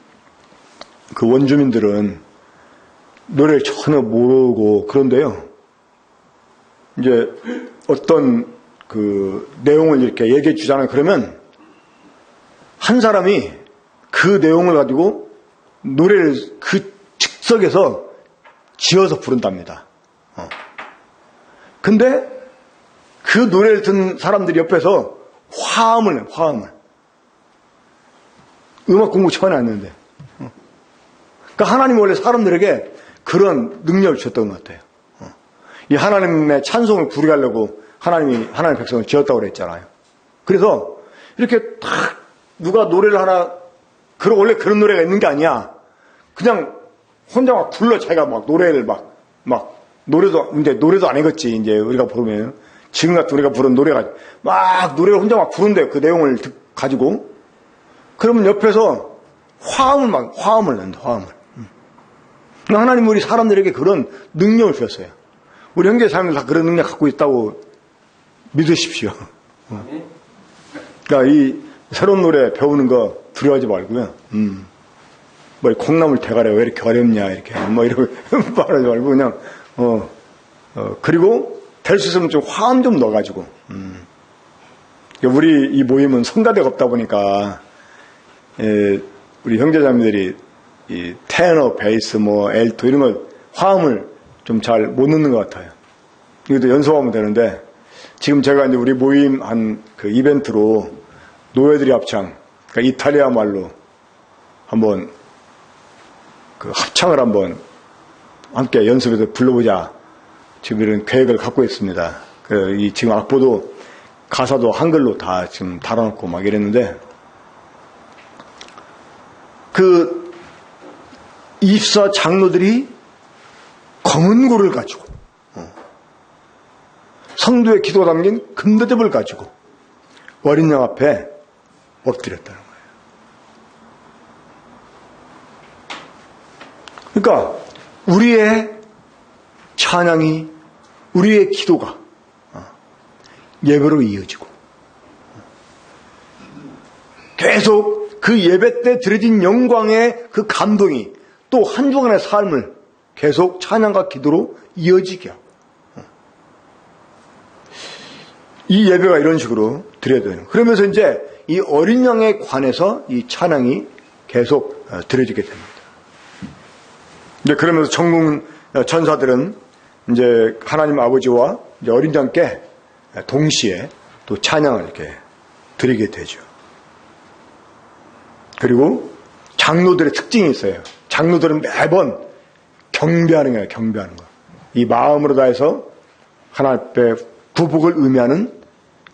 Speaker 1: 그 원주민들은 노래를 전혀 모르고 그런데요. 이제 어떤 그 내용을 이렇게 얘기해 주잖아요. 그러면 한 사람이 그 내용을 가지고 노래를 그 즉석에서 지어서 부른답니다. 근데 그 노래를 듣는 사람들이 옆에서 화음을 음악 공부 전혀 안 했는데 그러니까 하나님이 원래 사람들에게 그런 능력을 주셨던 것 같아요. 이 하나님의 찬송을 부르게 하려고 하나님의 백성을 지었다고 그랬잖아요. 그래서 이렇게 딱 누가 노래를 하나 원래 그런 노래가 있는 게 아니야. 그냥 혼자 막 불러 자기가 막 노래를 노래도 안 해겠지. 이제 우리가 부르면 지금 같은 우리가 부른 노래가 막 노래를 혼자 막 부른대요. 그 내용을 가지고 그러면 옆에서 화음을 낸다. 화음을. 하나님 우리 사람들에게 그런 능력을 주셨어요. 우리 형제 사람들 다 그런 능력 갖고 있다고 믿으십시오. 그러니까 이 새로운 노래 배우는 거 두려워하지 말고요. 뭐 콩나물 대가리 왜 이렇게 어렵냐 이렇게 뭐 이러고 말하지 말고 그냥 그리고 될 수 있으면 좀 화음 좀 넣어가지고 우리 이 모임은 성가대가 없다 보니까 우리 형제자매들이 이 테너, 베이스, 뭐 엘토 이런 거 화음을 좀 잘 못 넣는 것 같아요. 이것도 연습하면 되는데 지금 제가 이제 우리 모임 한 그 이벤트로 노예들이 합창, 그러니까 이탈리아 말로 한번 그 합창을 한번 함께 연습해서 불러보자. 지금 이런 계획을 갖고 있습니다. 이 지금 악보도 가사도 한글로 다 지금 달아놓고 막 이랬는데 그 24 장로들이 검은 고를 가지고 성도의 기도가 담긴 금대접을 가지고 어린 양 앞에 엎드렸다는 거예요. 그러니까 우리의 찬양이 우리의 기도가 예배로 이어지고 계속 그 예배 때 드려진 영광의 그 감동이 또 한 주간의 삶을 계속 찬양과 기도로 이어지게 하고. 이 예배가 이런 식으로 드려야 돼요. 그러면서 이제 이 어린 양에 관해서 이 찬양이 계속 드려지게 됩니다. 이제 그러면서 천국 천사들은 이제 하나님 아버지와 이제 어린 양께 동시에 또 찬양을 이렇게 드리게 되죠. 그리고 장로들의 특징이 있어요. 장로들은 매번 경배하는 거예요. 경배하는 거. 이 마음으로 다해서 하나님 앞에 구복을 의미하는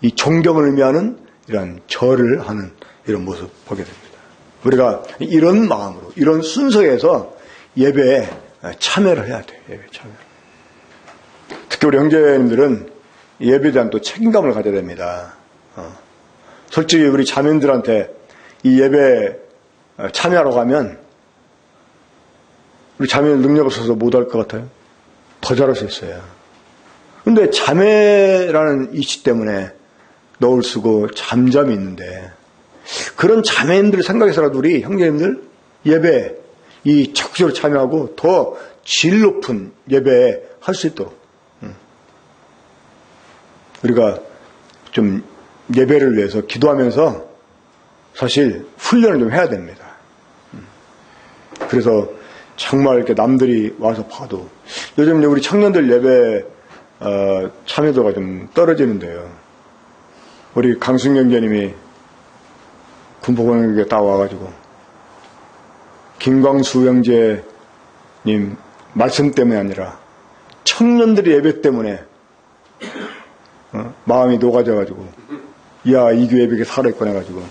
Speaker 1: 이 존경을 의미하는 이런 절을 하는 이런 모습 보게 됩니다. 우리가 이런 마음으로 이런 순서에서 예배에 참여를 해야 돼요. 예배에 참여. 특히 우리 형제님들은 예배에 대한 또 책임감을 가져야 됩니다. 솔직히 우리 자매들한테 이 예배에 참여하러 가면 우리 자매는 능력 없어서 못할 것 같아요. 더 잘할 수 있어요. 근데 자매라는 이치 때문에 너울 쓰고 잠잠히 있는데 그런 자매님들 생각해서라도 우리 형제님들 예배에 이 적극적으로 참여하고 더 질 높은 예배에 할 수 있도록 우리가 좀 예배를 위해서 기도하면서 사실 훈련을 좀 해야 됩니다. 그래서 정말 이렇게 남들이 와서 봐도 요즘 우리 청년들 예배 참여도가 좀 떨어지는데요. 우리 강승경 형제님이 군포공역에 딱 와가지고 김광수 형제님 말씀 때문이 아니라 청년들의 예배 때문에 마음이 녹아져가지고 야, 이 교회 예배에 살아있구나 해가지고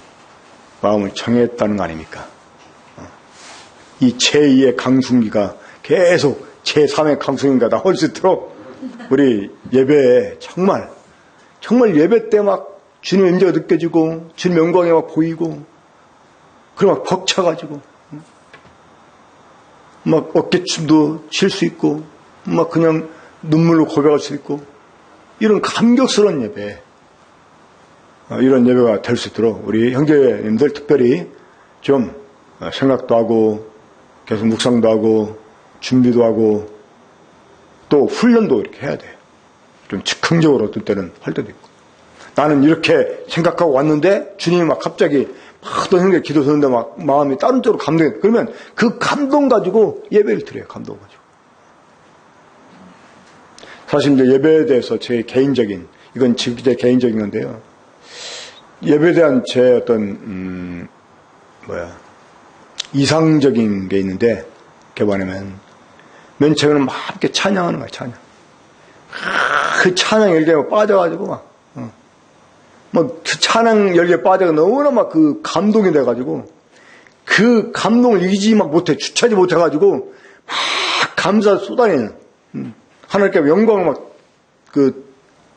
Speaker 1: 마음을 정했다는 거 아닙니까? 이 제2의 강순기가 계속 제3의 강순기가 나올 수 있도록 우리 예배에 정말 예배 때 막 주님의 임재가 느껴지고 주님의 영광이 막 보이고 그리고 막 벅차가지고 막 어깨춤도 칠 수 있고 막 그냥 눈물로 고백할 수 있고 이런 감격스러운 예배 이런 예배가 될 수 있도록 우리 형제님들 특별히 좀 생각도 하고 계속 묵상도 하고 준비도 하고 또 훈련도 이렇게 해야 돼요. 좀 즉흥적으로 어떤 때는 할 때도 있고 나는 이렇게 생각하고 왔는데 주님이 막 갑자기 막 어떤 형제 기도 드는데 막 마음이 다른 쪽으로 감동해. 그러면 그 감동 가지고 예배를 드려요. 감동 가지고. 사실 이제 예배에 대해서 제 개인적인 이건 제 개인적인 건데요. 예배에 대한 제 어떤 이상적인 게 있는데 개발하면 맨 처음에는 막 이렇게 찬양하는 거야. 찬양. 그 찬양 열기에 빠져가지고 막 그 찬양 열기에 빠져가 너무나 막 그 감동이 돼가지고 그 감동을 이기지 막 못해 주체하지 못해가지고 막 감사 쏟아내는 하나님께 영광을 막 그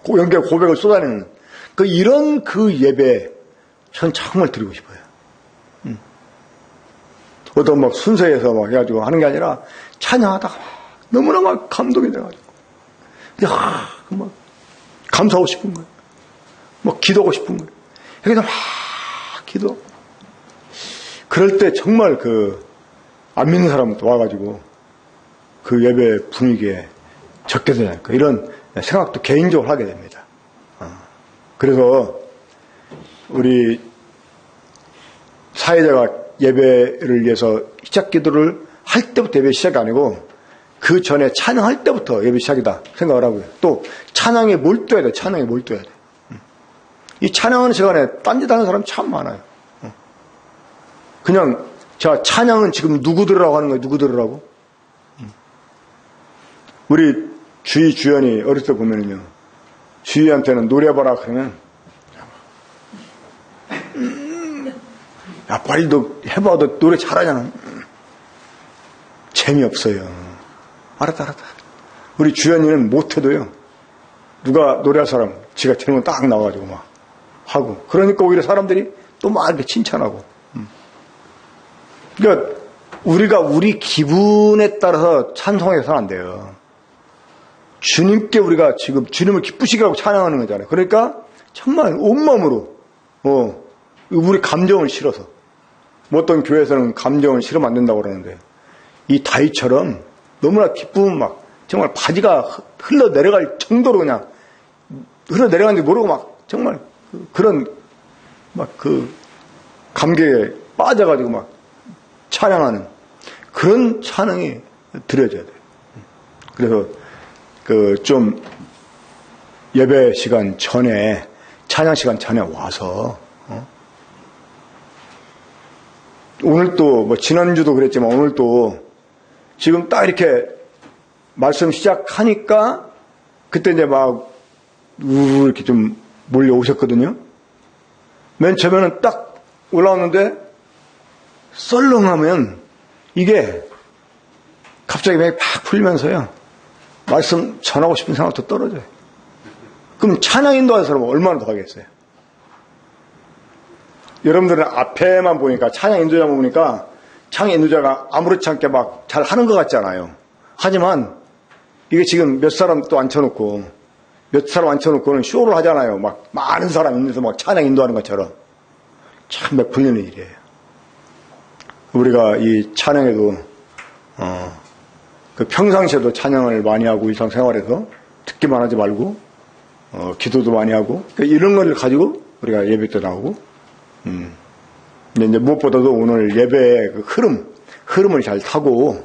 Speaker 1: 영계 고백을 쏟아내는 그 이런 그 예배 전 정말 드리고 싶어요. 어떤 막 순서에서 막 해가지고 하는 게 아니라 찬양하다가 막 너무나 막 감동이 돼가지고 막 감사하고 싶은 거예요. 막 기도하고 싶은 거예요. 여기서 막 기도. 그럴 때 정말 안 믿는 사람도 와가지고 그 예배 분위기에 적게 되니까 이런 생각도 개인적으로 하게 됩니다. 그래서 우리 사회자가 예배를 위해서 시작 기도를 할 때부터 예배 시작이 아니고 그 전에 찬양할 때부터 예배 시작이다 생각을 하고요. 또 찬양에 몰두해야 돼. 찬양에 몰두해야 돼. 이 찬양하는 시간에 딴짓하는 사람 참 많아요. 그냥 자 찬양은 지금 누구 들으라고 하는 거예요. 누구 들으라고? 우리 주연이 어렸을 때 보면은요. 주희한테는 노래해봐라 그러면 야 빨리 너 해봐. 너 노래 잘하잖아. 재미없어요. 알았다. 우리 주연이는 못해도요. 누가 노래할 사람 지가 들으면 딱 나와가지고 막 하고 그러니까 오히려 사람들이 또 막 이렇게 칭찬하고 그러니까 우리가 우리 기분에 따라서 찬송해서는 안 돼요. 주님께 우리가 지금 주님을 기쁘시게 하고 찬양하는 거잖아요. 그러니까 정말 온마음으로 우리 감정을 실어서 뭐 어떤 교회에서는 감정을 실으면 안 된다고 그러는데 이 다윗처럼 너무나 기쁨 막 정말 바지가 흘러내려갈 정도로 그냥 흘러내려가는지 모르고 막 정말 그런 막 그 감격에 빠져가지고 막 찬양하는 그런 찬양이 드려져야 돼요. 그래서 그 좀 예배 시간 전에 찬양 시간 전에 와서 오늘 또 뭐 지난주도 그랬지만 오늘 또 지금 딱 이렇게 말씀 시작하니까 그때 이제 막 이렇게 좀 몰려오셨거든요. 맨 처음에는 딱 올라왔는데 썰렁하면 이게 갑자기 막 풀리면서요. 말씀 전하고 싶은 생각도 떨어져요. 그럼 찬양 인도하는 사람은 얼마나 더 하겠어요? 여러분들은 앞에만 보니까 찬양 인도자만 보니까 찬양 인도자가 아무렇지 않게 막 잘 하는 것 같잖아요. 하지만 이게 지금 몇 사람 또 앉혀놓고 몇 사람 앉혀놓고는 쇼를 하잖아요. 막 많은 사람 있는데서 막 찬양 인도하는 것처럼 참 맥풀리는 일이에요. 우리가 이 찬양에도 그 평상시에도 찬양을 많이 하고 일상생활에서 듣기만 하지 말고 기도도 많이 하고 이런 걸 가지고 우리가 예배 때 나오고 근데 이제 무엇보다도 오늘 예배의 그 흐름을 잘 타고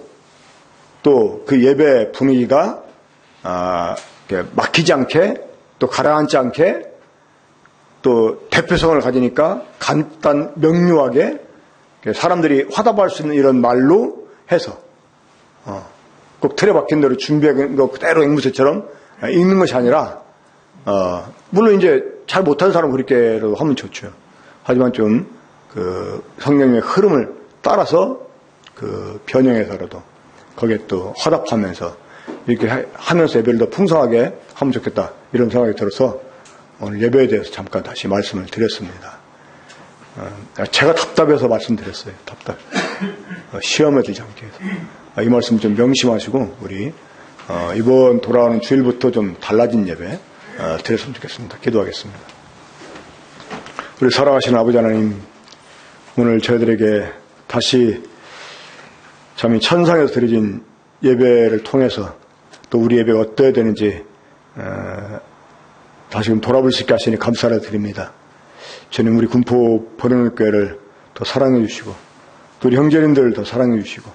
Speaker 1: 또 그 예배 분위기가 막히지 않게 또 가라앉지 않게 또 대표성을 가지니까 명료하게 사람들이 화답할 수 있는 이런 말로 해서 꼭 틀에 박힌 대로 준비한 거 그대로 앵무새처럼 읽는 것이 아니라 물론 이제 잘 못하는 사람은 그렇게라도 하면 좋죠. 하지만 좀 그 성령의 흐름을 따라서 그 변형해서라도 거기에 또 화답하면서 이렇게 하면서 예배를 더 풍성하게 하면 좋겠다 이런 생각이 들어서 오늘 예배에 대해서 잠깐 다시 말씀을 드렸습니다. 제가 답답해서 말씀드렸어요. 답답. 시험에 들지 않게 해서. 이 말씀 좀 명심하시고 우리 이번 돌아오는 주일부터 좀 달라진 예배 드렸으면 좋겠습니다. 기도하겠습니다. 우리 사랑하시는 아버지 하나님, 오늘 저희들에게 다시 참 천상에서 드려진 예배를 통해서 또 우리 예배가 어떠해야 되는지 다시금 돌아볼 수 있게 하시니 감사를 드립니다. 주님, 우리 군포 보령교회를 더 사랑해 주시고 또 우리 형제님들을 더 사랑해 주시고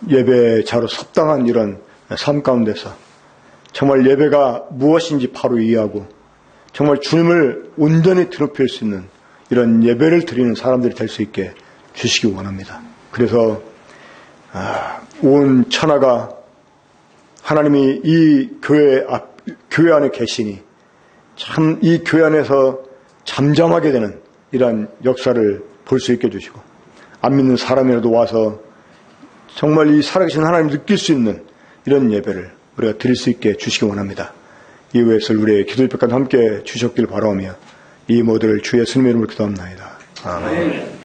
Speaker 1: 예배자로 합당한 이런 삶 가운데서 정말 예배가 무엇인지 바로 이해하고 정말 주님을 온전히 드높일 수 있는 이런 예배를 드리는 사람들이 될 수 있게 주시기 원합니다. 그래서 온 천하가 하나님이 이 교회 안에 계시니 참 이 교회 안에서 잠잠하게 되는 이러한 역사를 볼 수 있게 해주시고 안 믿는 사람이라도 와서 정말 이 살아계신 하나님을 느낄 수 있는 이런 예배를 우리가 드릴 수 있게 주시기 원합니다. 이후에서 우리의 기도 집회까지 함께 주셨길 바라오며 이 모두를 주의 예수님의 이름으로 기도합나이다. 아멘.